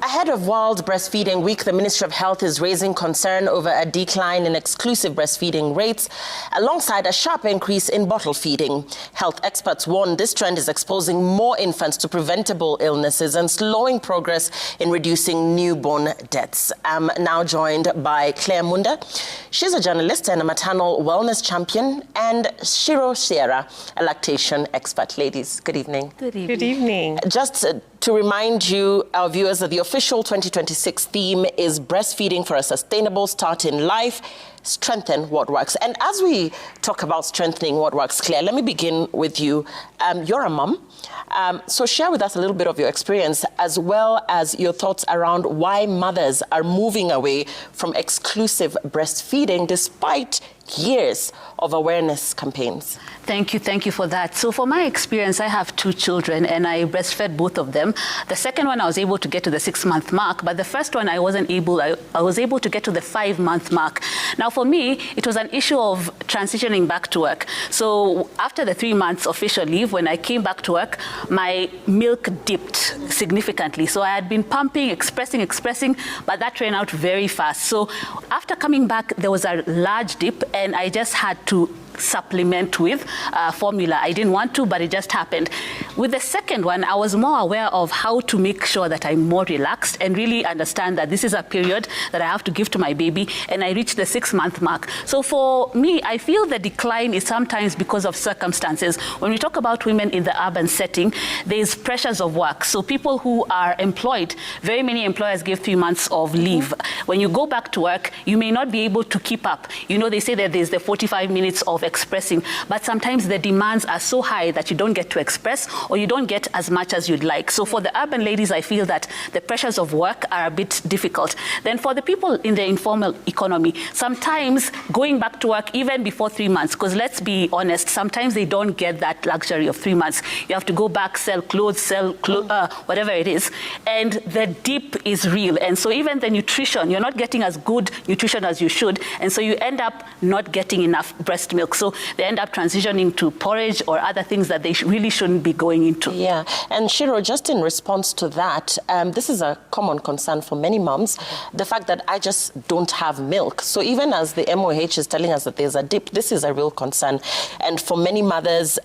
Ahead of World Breastfeeding Week, the Ministry of Health is raising concern over a decline in exclusive breastfeeding rates, alongside a sharp increase in bottle feeding. Health experts warn this trend is exposing more infants to preventable illnesses and slowing progress in reducing newborn deaths. I'm now joined by Claire Munda. She's a journalist and a maternal wellness champion, and Shiro Sierra, a lactation expert. Ladies, good evening. Good evening. Good evening. Just to remind you, our viewers, that the official 2026 theme is breastfeeding for a sustainable start in life, strengthen what works. And as we talk about strengthening what works, Claire, let me begin with you. You're a mom, so share with us a little bit of your experience, as well as your thoughts around why mothers are moving away from exclusive breastfeeding despite years of awareness campaigns. Thank you for that. So for my experience, I have 2 children and I breastfed both of them. The second one I was able to get to the 6-month mark, but the first one I wasn't able. I was able to get to the 5-month mark. Now for me, it was an issue of transitioning back to work. So after the 3 months official leave, when I came back to work, my milk dipped significantly. So I had been pumping, expressing, but that ran out very fast. So after coming back, there was a large dip, and I just had to supplement with formula. I didn't want to, but it just happened. With the second one, I was more aware of how to make sure that I'm more relaxed and really understand that this is a period that I have to give to my baby, and I reached the 6-month mark. So for me, I feel the decline is sometimes because of circumstances. When we talk about women in the urban setting, there's pressures of work. So people who are employed, very many employers give 3 months of leave. When you go back to work, you may not be able to keep up. You know, they say that there's the 45 minutes of expressing, but sometimes the demands are so high that you don't get to express, or you don't get as much as you'd like. So for the urban ladies, I feel that the pressures of work are a bit difficult. Then for the people in the informal economy, sometimes going back to work even before 3 months, because let's be honest, sometimes they don't get that luxury of 3 months. You have to go back, sell clothes, whatever it is, and the dip is real. And so even the nutrition, you're not getting as good nutrition as you should, and so you end up not getting enough breast milk. So they end up transitioning to porridge or other things that they really shouldn't be going into. Yeah, and Shiro, just in response to that, this is a common concern for many moms, the fact that I just don't have milk. So even as the MOH is telling us that there's a dip, this is a real concern. And for many mothers,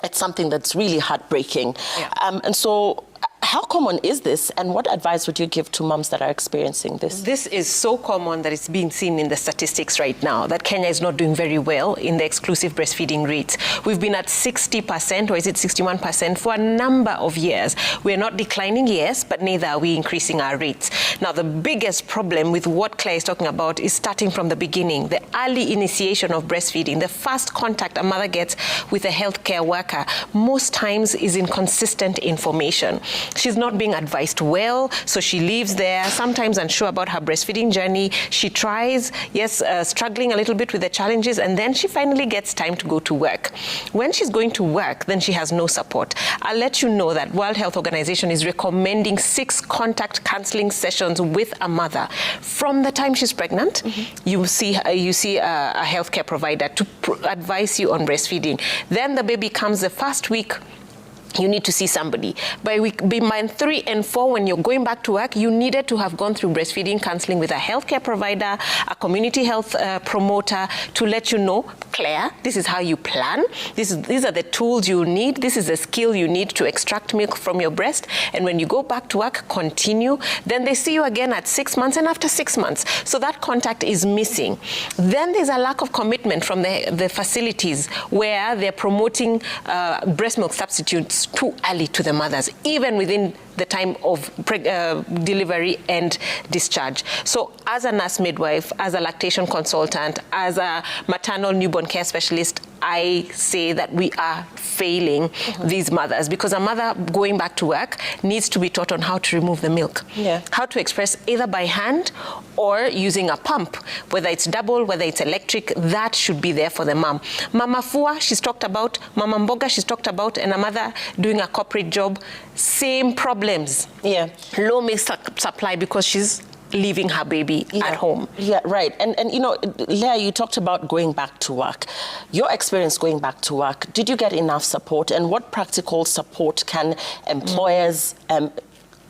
it's something that's really heartbreaking. Yeah. And so how common is this, and what advice would you give to moms that are experiencing this? This is so common that it's being seen in the statistics right now, that Kenya is not doing very well in the exclusive breastfeeding rates. We've been at 60%, or is it 61%, for a number of years. We're not declining, yes, but neither are we increasing our rates. Now, the biggest problem with what Claire is talking about is starting from the beginning, the early initiation of breastfeeding. The first contact a mother gets with a healthcare worker most times is inconsistent information. She's not being advised well, so she leaves there, sometimes unsure about her breastfeeding journey. She tries, yes, struggling a little bit with the challenges, and then she finally gets time to go to work. When she's going to work, then she has no support. I'll let you know that World Health Organization is recommending 6 contact counseling sessions with a mother. From the time she's pregnant, you see a healthcare provider to advise you on breastfeeding. Then the baby comes the first week, you need to see somebody. By month 3 and 4, when you're going back to work, you needed to have gone through breastfeeding counseling with a healthcare provider, a community health promoter, to let you know, Claire, this is how you plan. These are the tools you need. This is the skill you need to extract milk from your breast. And when you go back to work, continue. Then they see you again at 6 months and after 6 months. So that contact is missing. Then there's a lack of commitment from the facilities where they're promoting breast milk substitutes too early to the mothers, even within the time of delivery and discharge. So as a nurse midwife, as a lactation consultant, as a maternal newborn care specialist, I say that we are failing these mothers, because a mother going back to work needs to be taught on how to remove the milk, how to express either by hand or using a pump, whether it's double, whether it's electric. That should be there for the mom. Mama Fua, she's talked about, Mama Mboga, she's talked about, and a mother doing a corporate job, same problems. Low milk supply because she's leaving her baby at home. Yeah, right. And you know, Leah, you talked about going back to work. Your experience going back to work, did you get enough support? And what practical support can employers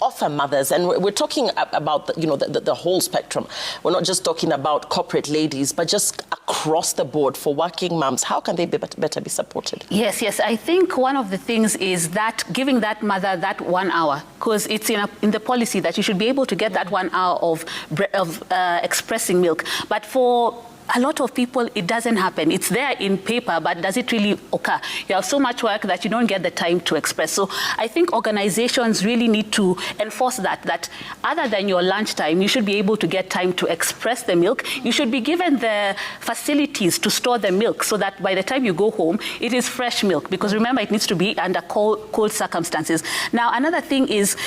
offer mothers, and we're talking about the whole spectrum. We're not just talking about corporate ladies, but just across the board for working moms. How can they better be supported? Yes. I think one of the things is that giving that mother that 1 hour, because it's in the policy that you should be able to get that 1 hour of expressing milk. But for a lot of people, it doesn't happen. It's there in paper, but does it really occur? You have so much work that you don't get the time to express. So I think organizations really need to enforce that other than your lunchtime, you should be able to get time to express the milk. You should be given the facilities to store the milk so that by the time you go home, it is fresh milk. Because remember, it needs to be under cold circumstances. Now, another thing is,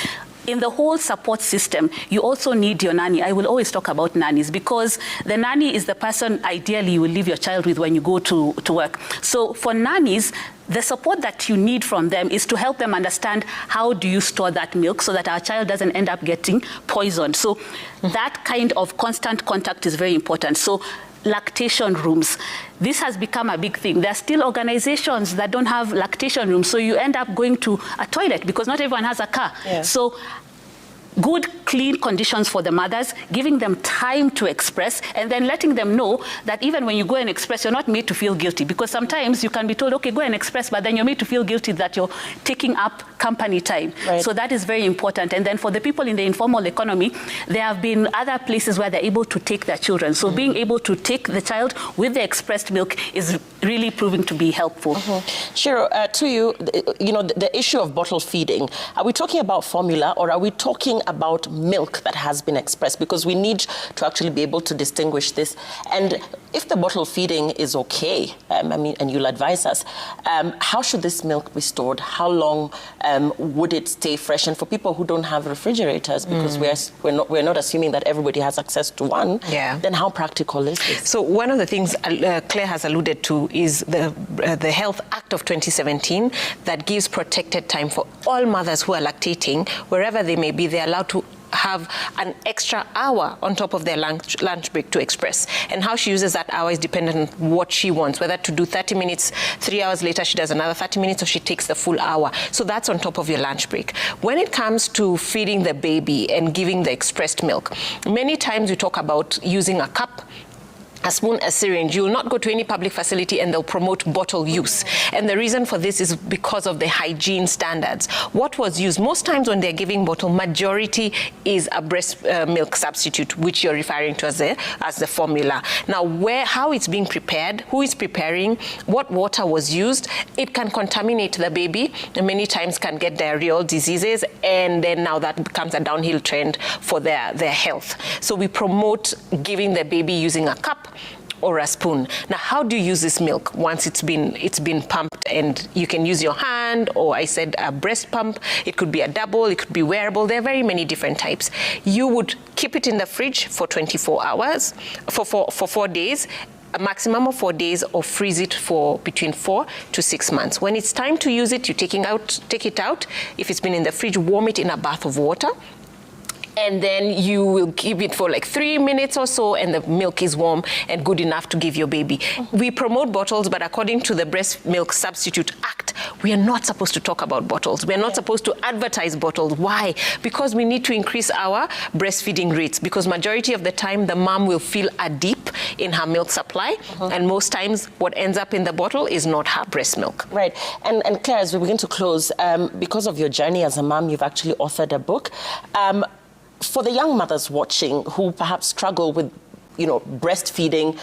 in the whole support system, you also need your nanny. I will always talk about nannies because the nanny is the person ideally you will leave your child with when you go to work. So for nannies, the support that you need from them is to help them understand how do you store that milk so that our child doesn't end up getting poisoned. So that kind of constant contact is very important. So lactation rooms. This has become a big thing. There are still organizations that don't have lactation rooms, so you end up going to a toilet because not everyone has a car. Yeah. So good, clean conditions for the mothers, giving them time to express, and then letting them know that even when you go and express, you're not made to feel guilty. Because sometimes you can be told, okay, go and express, but then you're made to feel guilty that you're taking up company time. Right. So that is very important. And then for the people in the informal economy, there have been other places where they're able to take their children. So being able to take the child with the expressed milk is really proving to be helpful. Shiro, to you, the issue of bottle feeding, are we talking about formula or are we talking about milk that has been expressed? Because we need to actually be able to distinguish this. And if the bottle feeding is okay, and you'll advise us, how should this milk be stored? How long would it stay fresh? And for people who don't have refrigerators, because we're not assuming that everybody has access to one, then how practical is this? So one of the things Claire has alluded to is the Health Act of 2017 that gives protected time for all mothers who are lactating, wherever they may be. They're allowed to have an extra hour on top of their lunch break to express. And how she uses that hour is dependent on what she wants, whether to do 30 minutes, 3 hours later she does another 30 minutes, or she takes the full hour. So that's on top of your lunch break. When it comes to feeding the baby and giving the expressed milk, many times we talk about using a cup, a spoon, a syringe. You will not go to any public facility and they'll promote bottle use. And the reason for this is because of the hygiene standards. What was used, most times when they're giving bottle, majority is a breast milk substitute, which you're referring to as the formula. Now, how it's being prepared, who is preparing, what water was used, it can contaminate the baby, and many times can get diarrheal diseases, and then now that becomes a downhill trend for their health. So we promote giving the baby using a cup or a spoon. Now, how do you use this milk once it's been pumped? And you can use your hand, or I said a breast pump. It could be a double, it could be wearable. There are very many different types. You would keep it in the fridge for 24 hours, for 4 days, a maximum of 4 days, or freeze it for between 4 to 6 months. When it's time to use it, you take it out. If it's been in the fridge, warm it in a bath of water. And then you will keep it for like 3 minutes or so, and the milk is warm and good enough to give your baby. We promote bottles, but according to the Breast Milk Substitute Act, we are not supposed to talk about bottles. We are not supposed to advertise bottles. Why? Because we need to increase our breastfeeding rates, because majority of the time the mom will feel a dip in her milk supply, and most times what ends up in the bottle is not her breast milk. Right. And Claire, as we begin to close, because of your journey as a mom, you've actually authored a book. For the young mothers watching who perhaps struggle with breastfeeding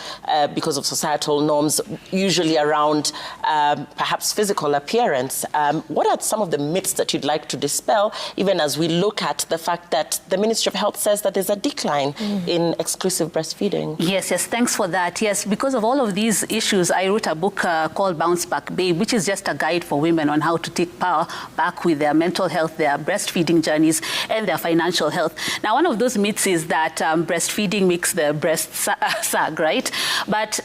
because of societal norms, usually around perhaps physical appearance. What are some of the myths that you'd like to dispel, even as we look at the fact that the Ministry of Health says that there's a decline in exclusive breastfeeding? Yes, thanks for that. Yes, because of all of these issues, I wrote a book called Bounce Back Babe, which is just a guide for women on how to take power back with their mental health, their breastfeeding journeys, and their financial health. Now, one of those myths is that breastfeeding makes the breast sag, right? But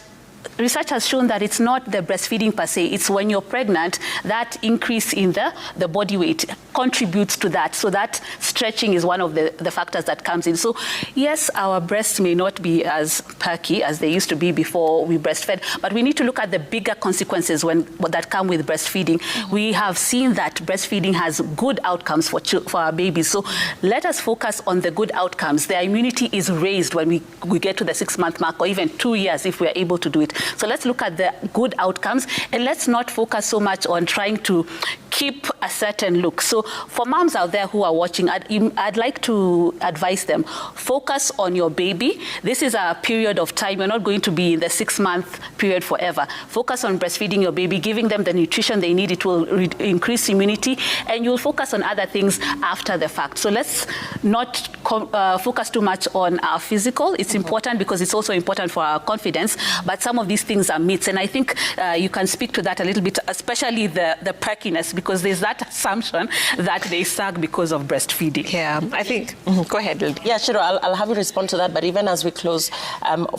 research has shown that it's not the breastfeeding per se, it's when you're pregnant, that increase in the body weight contributes to that. So that stretching is one of the factors that comes in. So yes, our breasts may not be as perky as they used to be before we breastfed, but we need to look at the bigger consequences that come with breastfeeding. Mm-hmm. We have seen that breastfeeding has good outcomes for our babies. So let us focus on the good outcomes. Their immunity is raised when we get to the 6-month mark, or even 2 years if we are able to do it. So let's look at the good outcomes, and let's not focus so much on trying to keep a certain look. So for moms out there who are watching, I'd like to advise them, focus on your baby. This is a period of time. You're not going to be in the 6-month period forever. Focus on breastfeeding your baby, giving them the nutrition they need. It will increase immunity, and you'll focus on other things after the fact. So let's not focus too much on our physical. It's important because it's also important for our confidence, but some of these things are myths, and I think you can speak to that a little bit, especially the perkiness, because there's that assumption that they sag because of breastfeeding. Yeah, I think, go ahead, Lily. Yeah, Shiro, I'll have you respond to that, but even as we close,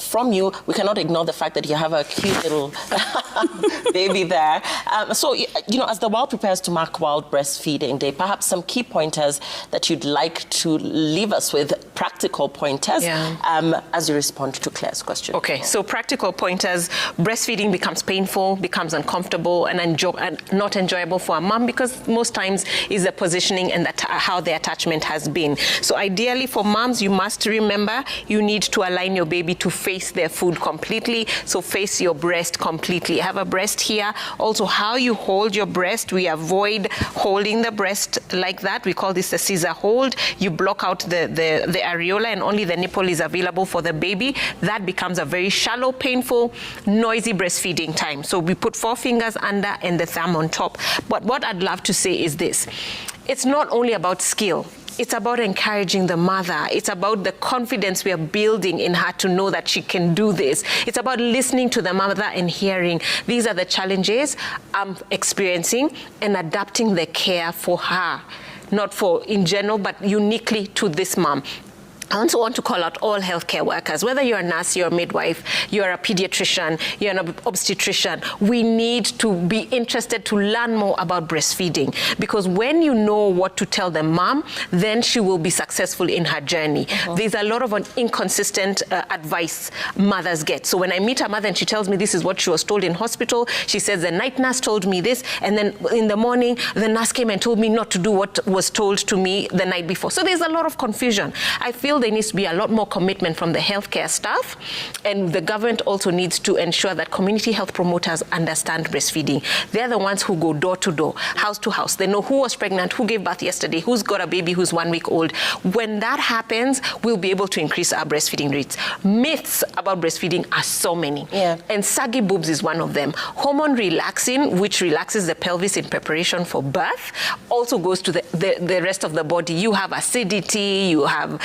from you, we cannot ignore the fact that you have a cute little baby there. So, you know, as the world prepares to mark World Breastfeeding Day, perhaps some key pointers that you'd like to leave us with, practical pointers, as you respond to Claire's question. Okay, so practical pointers: breastfeeding becomes painful, becomes uncomfortable, and not enjoyable for a mom, because most times is the positioning and how the attachment has been. So ideally for moms, you must remember you need to align your baby to face their food completely. So face your breast completely. Have a breast here. Also, how you hold your breast, we avoid holding the breast like that. We call this a scissor hold. You block out the areola, and only the nipple is available for the baby. That becomes a very shallow, painful, noisy breastfeeding time. So we put 4 fingers under and the thumb on top. But what I'd love to say is this: it's not only about skill. It's about encouraging the mother. It's about the confidence we are building in her to know that she can do this. It's about listening to the mother and hearing, these are the challenges I'm experiencing, and adapting the care for her. Not for in general, but uniquely to this mom. I also want to call out all healthcare workers, whether you're a nurse, you're a midwife, you're a pediatrician, you're an obstetrician. We need to be interested to learn more about breastfeeding, because when you know what to tell the mom, then she will be successful in her journey. There's a lot of inconsistent advice mothers get. So when I meet a mother and she tells me this is what she was told in hospital, she says the night nurse told me this, and then in the morning the nurse came and told me not to do what was told to me the night before. So there's a lot of confusion. I feel there needs to be a lot more commitment from the healthcare staff, and the government also needs to ensure that community health promoters understand breastfeeding. They're the ones who go door to door, house to house. They know who was pregnant, who gave birth yesterday, who's got a baby who's 1 week old. When that happens, we'll be able to increase our breastfeeding rates. Myths about breastfeeding are so many, and saggy boobs is one of them. Hormone relaxin, which relaxes the pelvis in preparation for birth, also goes to the rest of the body. You have acidity, you have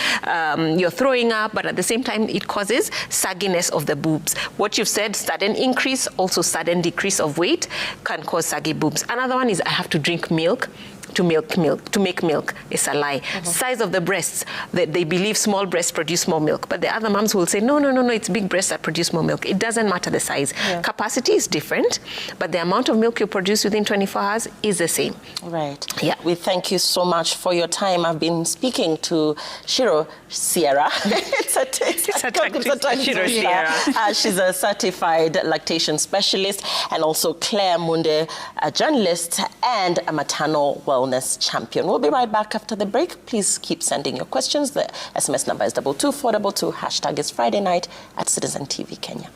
you're throwing up, but at the same time, it causes sagginess of the boobs. What you've said, sudden increase, also sudden decrease of weight, can cause saggy boobs. Another one is I have to drink milk to make milk. It's a lie. Size of the breasts, they believe small breasts produce more milk, but the other moms will say, no, it's big breasts that produce more milk. It doesn't matter the size. Capacity is different, but the amount of milk you produce within 24 hours is the same. Right. Yeah. We thank you so much for your time. I've been speaking to Shiro Sierra. It's a tongue Shiro Sierra. She's a certified lactation specialist, and also Claire Munde, a journalist and a maternal wellness champion. We'll be right back after the break. Please keep sending your questions. The SMS number is 22422. Hashtag is Friday Night at Citizen TV Kenya.